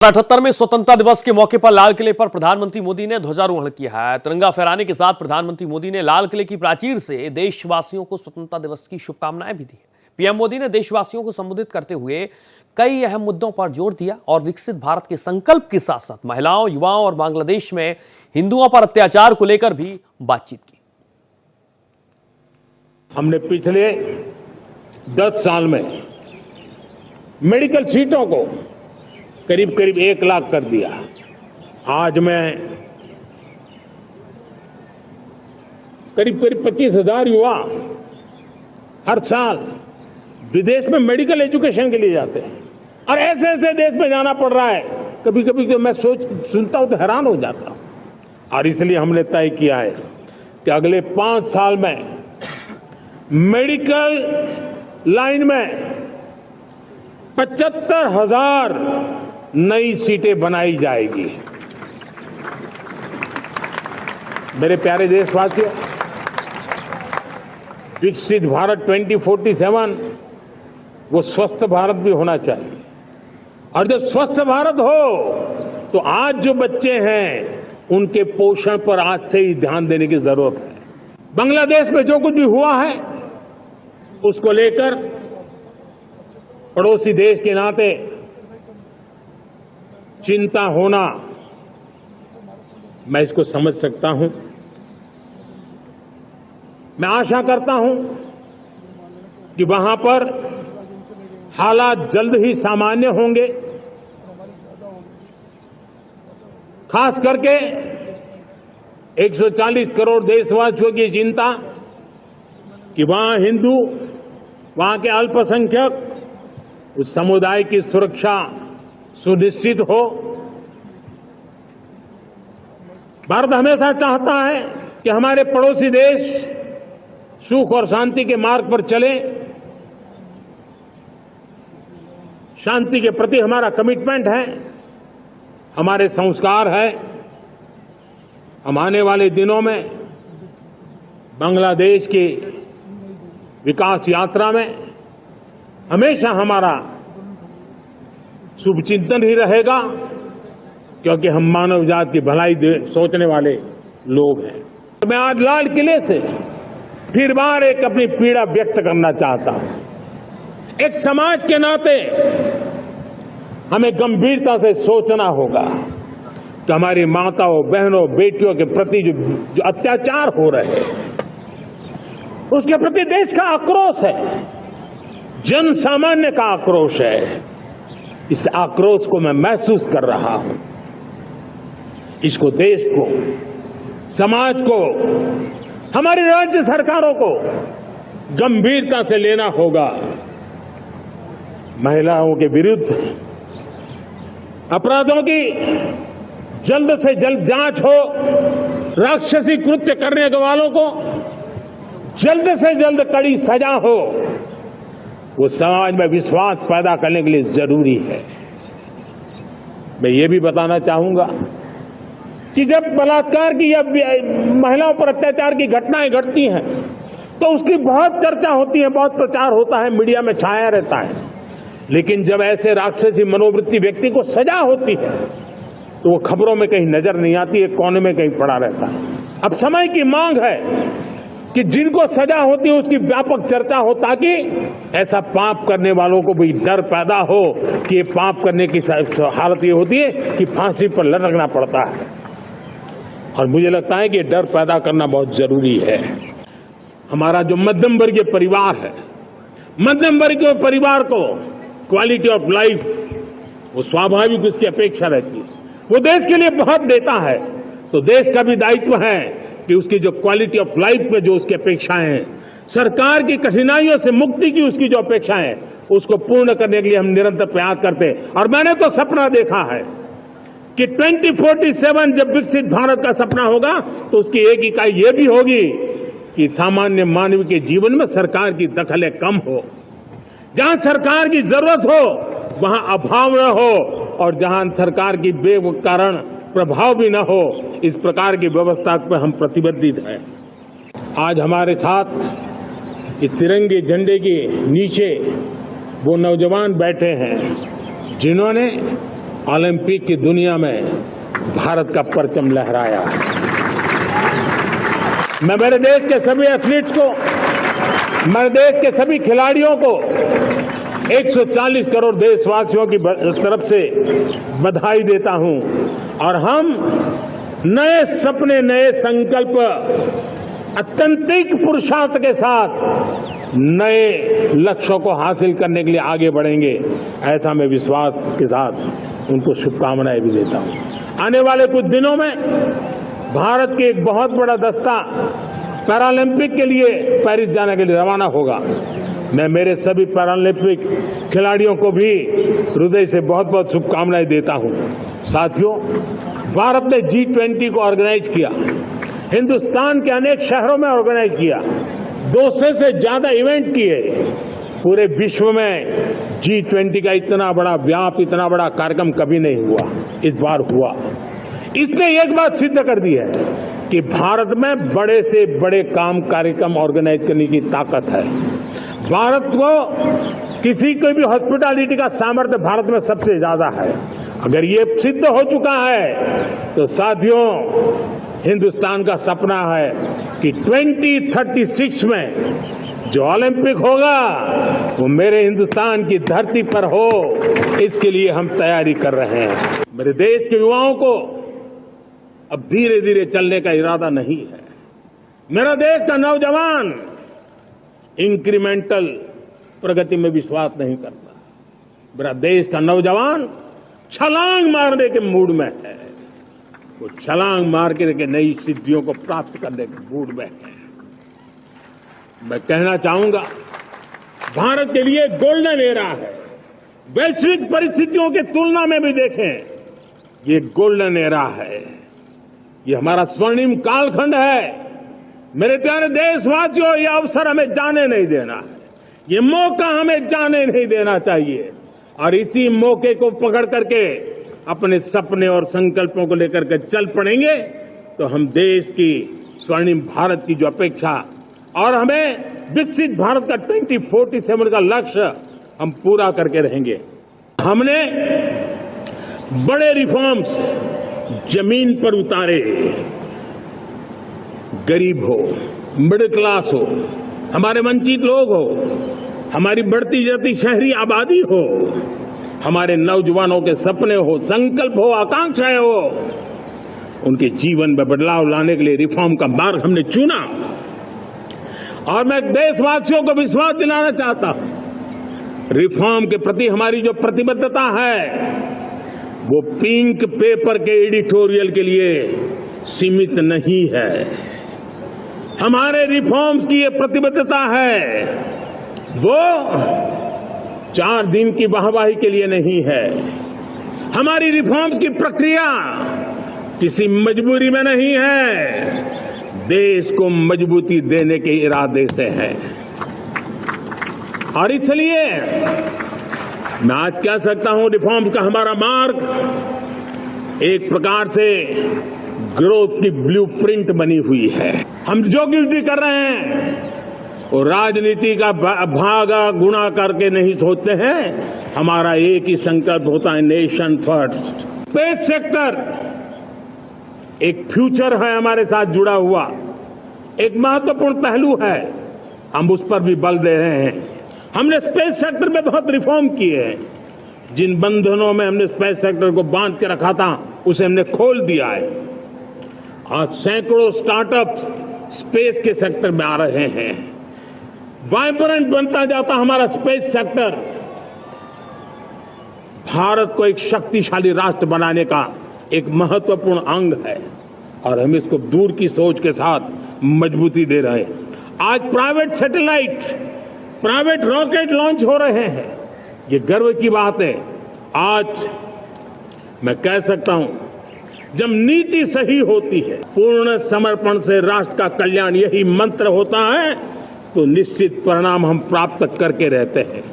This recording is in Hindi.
78वें स्वतंत्रता दिवस के मौके पर लाल किले पर प्रधानमंत्री मोदी ने ध्वजारोहण किया है। तिरंगा फहराने के साथ प्रधानमंत्री मोदी ने लाल किले की प्राचीर से देशवासियों को स्वतंत्रता दिवस की शुभकामनाएं भी दी हैं। पीएम मोदी ने देशवासियों को संबोधित करते हुए कई अहम मुद्दों पर जोर दिया और विकसित भारत के संकल्प के साथ साथ महिलाओं, युवाओं और बांग्लादेश में हिंदुओं पर अत्याचार को लेकर भी बातचीत की। हमने पिछले 10 साल में मेडिकल सीटों को करीब 1 लाख कर दिया। आज मैं करीब 25,000 युवा हर साल विदेश में मेडिकल एजुकेशन के लिए जाते हैं और ऐसे ऐसे देश में जाना पड़ रहा है। कभी कभी तो मैं सुनता हूं तो हैरान हो जाता हूं। और इसलिए हमने तय किया है कि अगले 5 साल में मेडिकल लाइन में 75,000 नई सीटें बनाई जाएगी। मेरे प्यारे देशवासियों, विकसित भारत 2047 वो स्वस्थ भारत भी होना चाहिए। और जब स्वस्थ भारत हो तो आज जो बच्चे हैं उनके पोषण पर आज से ही ध्यान देने की जरूरत है। बांग्लादेश में जो कुछ भी हुआ है उसको लेकर पड़ोसी देश के नाते चिंता होना, मैं इसको समझ सकता हूं। मैं आशा करता हूं कि वहां पर हालात जल्द ही सामान्य होंगे। खास करके 140 करोड़ देशवासियों की चिंता कि वहां हिंदू, वहां के अल्पसंख्यक, उस समुदाय की सुरक्षा सुनिश्चित हो। भारत हमेशा चाहता है कि हमारे पड़ोसी देश सुख और शांति के मार्ग पर चले। शांति के प्रति हमारा कमिटमेंट है, हमारे संस्कार है। हम आने वाले दिनों में बांग्लादेश की विकास यात्रा में हमेशा हमारा शुभचिंतन ही रहेगा, क्योंकि हम मानव जाति की भलाई सोचने वाले लोग हैं। तो मैं आज लाल किले से फिर बार एक अपनी पीड़ा व्यक्त करना चाहता हूं। एक समाज के नाते हमें गंभीरता से सोचना होगा कि हमारी माताओं, बहनों, बेटियों के प्रति जो अत्याचार हो रहे हैं उसके प्रति देश का आक्रोश है, जन सामान्य का आक्रोश है। इस आक्रोश को मैं महसूस कर रहा हूं। इसको देश को, समाज को, हमारी राज्य सरकारों को गंभीरता से लेना होगा। महिलाओं के विरुद्ध अपराधों की जल्द से जल्द जांच हो। राक्षसी कृत्य करने वालों को जल्द से जल्द कड़ी सजा हो। वो समाज में विश्वास पैदा करने के लिए जरूरी है। मैं ये भी बताना चाहूंगा कि जब बलात्कार की या महिलाओं पर अत्याचार की घटनाएं घटती हैं तो उसकी बहुत चर्चा होती है, बहुत प्रचार होता है, मीडिया में छाया रहता है। लेकिन जब ऐसे राक्षसी मनोवृत्ति व्यक्ति को सजा होती है तो वो खबरों में कहीं नजर नहीं आती, एक कोने में कहीं पड़ा रहता है। अब समय की मांग है कि जिनको सजा होती है उसकी व्यापक चर्चा हो, ताकि ऐसा पाप करने वालों को भी डर पैदा हो कि ये पाप करने की हालत ये होती है कि फांसी पर लटकना पड़ता है। और मुझे लगता है कि ये डर पैदा करना बहुत जरूरी है। हमारा जो मध्यम वर्गीय परिवार है, मध्यम वर्गीय परिवार को क्वालिटी ऑफ लाइफ, वो स्वाभाविक उसकी अपेक्षा रहती है। वो देश के लिए बहुत देता है, तो देश का भी दायित्व है कि उसकी जो क्वालिटी ऑफ लाइफ में जो उसकी अपेक्षाएं हैं, सरकार की कठिनाइयों से मुक्ति की उसकी जो अपेक्षाएं हैं, उसको पूर्ण करने के लिए हम निरंतर प्रयास करते हैं। और मैंने तो सपना देखा है कि 2047 जब विकसित भारत का सपना होगा तो उसकी एक इकाई ये भी होगी कि सामान्य मानव के जीवन में सरकार की दखलें कम हो। जहां सरकार की जरूरत हो वहां अभाव न हो, और जहां सरकार की बेकारण प्रभाव भी न हो, इस प्रकार की व्यवस्था पर हम प्रतिबद्ध हैं। आज हमारे साथ इस तिरंगे झंडे के नीचे वो नौजवान बैठे हैं जिन्होंने ओलंपिक की दुनिया में भारत का परचम लहराया। मैं मेरे देश के सभी एथलीट्स को, मेरे देश के सभी खिलाड़ियों को 140 करोड़ देशवासियों की तरफ से बधाई देता हूं और हम नए सपने, नए संकल्प, अत्यंतिक पुरुषार्थ के साथ नए लक्ष्यों को हासिल करने के लिए आगे बढ़ेंगे, ऐसा मैं विश्वास के साथ उनको शुभकामनाएं भी देता हूं। आने वाले कुछ दिनों में भारत के एक बहुत बड़ा दस्ता पैरालंपिक के लिए पेरिस जाने के लिए रवाना होगा। मैं मेरे सभी पैरालंपिक खिलाड़ियों को भी हृदय से बहुत बहुत शुभकामनाएं देता हूं। साथियों, भारत ने G20 को ऑर्गेनाइज किया, हिंदुस्तान के अनेक शहरों में ऑर्गेनाइज किया, 200 से ज्यादा इवेंट किए। पूरे विश्व में G20 का इतना बड़ा व्याप, इतना बड़ा कार्यक्रम कभी नहीं हुआ, इस बार हुआ। इसने एक बात सिद्ध कर दी है कि भारत में बड़े से बड़े काम, कार्यक्रम ऑर्गेनाइज करने की ताकत है। भारत को किसी को भी हॉस्पिटैलिटी का सामर्थ्य भारत में सबसे ज्यादा है। अगर ये सिद्ध हो चुका है तो साथियों, हिंदुस्तान का सपना है कि 2036 में जो ओलंपिक होगा वो मेरे हिंदुस्तान की धरती पर हो, इसके लिए हम तैयारी कर रहे हैं। मेरे देश के युवाओं को अब धीरे धीरे चलने का इरादा नहीं है। मेरा देश का नौजवान इंक्रीमेंटल प्रगति में विश्वास नहीं करता। मेरा देश का नौजवान छलांग मारने के मूड में है। वो छलांग मार के नई सिद्धियों को प्राप्त करने के मूड में है। मैं कहना चाहूंगा, भारत के लिए गोल्डन एरा है। वैश्विक परिस्थितियों की तुलना में भी देखें, ये गोल्डन एरा है, ये हमारा स्वर्णिम कालखंड है। मेरे प्यारे देशवासियों, ये अवसर हमें जाने नहीं देना है, ये मौका हमें जाने नहीं देना चाहिए और इसी मौके को पकड़ करके अपने सपने और संकल्पों को लेकर के चल पड़ेंगे तो हम देश की स्वर्णिम भारत की जो अपेक्षा और हमें विकसित भारत का 2047 का लक्ष्य हम पूरा करके रहेंगे। हमने बड़े रिफॉर्म्स जमीन पर उतारे। गरीब हो, मिडिल क्लास हो, हमारे वंचित लोग हो, हमारी बढ़ती जाती शहरी आबादी हो, हमारे नौजवानों के सपने हो, संकल्प हो, आकांक्षाएं हो, उनके जीवन में बदलाव लाने के लिए रिफॉर्म का मार्ग हमने चुना। और मैं देशवासियों को विश्वास दिलाना चाहता हूं, रिफॉर्म के प्रति हमारी जो प्रतिबद्धता है वो पिंक पेपर के एडिटोरियल के लिए सीमित नहीं है। हमारे रिफॉर्म्स की ये प्रतिबद्धता है, वो 4 दिन की वाहवाही के लिए नहीं है। हमारी रिफॉर्म्स की प्रक्रिया किसी मजबूरी में नहीं है, देश को मजबूती देने के इरादे से है। और इसलिए मैं आज कह सकता हूं, रिफॉर्म का हमारा मार्ग एक प्रकार से ग्रोथ की ब्लूप्रिंट बनी हुई है। हम जो कुछ भी कर रहे हैं वो राजनीति का भागा गुणा करके नहीं सोचते हैं। हमारा एक ही संकल्प होता है, नेशन फर्स्ट। स्पेस सेक्टर एक फ्यूचर है हमारे साथ जुड़ा हुआ, एक महत्वपूर्ण पहलू है, हम उस पर भी बल दे रहे हैं। हमने स्पेस सेक्टर में बहुत रिफॉर्म किए हैं। जिन बंधनों में हमने स्पेस सेक्टर को बांध के रखा था उसे हमने खोल दिया है। आज सैकड़ों स्टार्टअप्स स्पेस के सेक्टर में आ रहे हैं। वाइब्रेंट बनता जाता हमारा स्पेस सेक्टर भारत को एक शक्तिशाली राष्ट्र बनाने का एक महत्वपूर्ण अंग है और हम इसको दूर की सोच के साथ मजबूती दे रहे हैं। आज private satellite, private rocket launch हो रहे हैं, ये गर्व की बात है। आज मैं कह सकता हूं, जब नीति सही होती है, पूर्ण समर्पण से राष्ट्र का कल्याण यही मंत्र होता है, तो निश्चित परिणाम हम प्राप्त करके रहते हैं।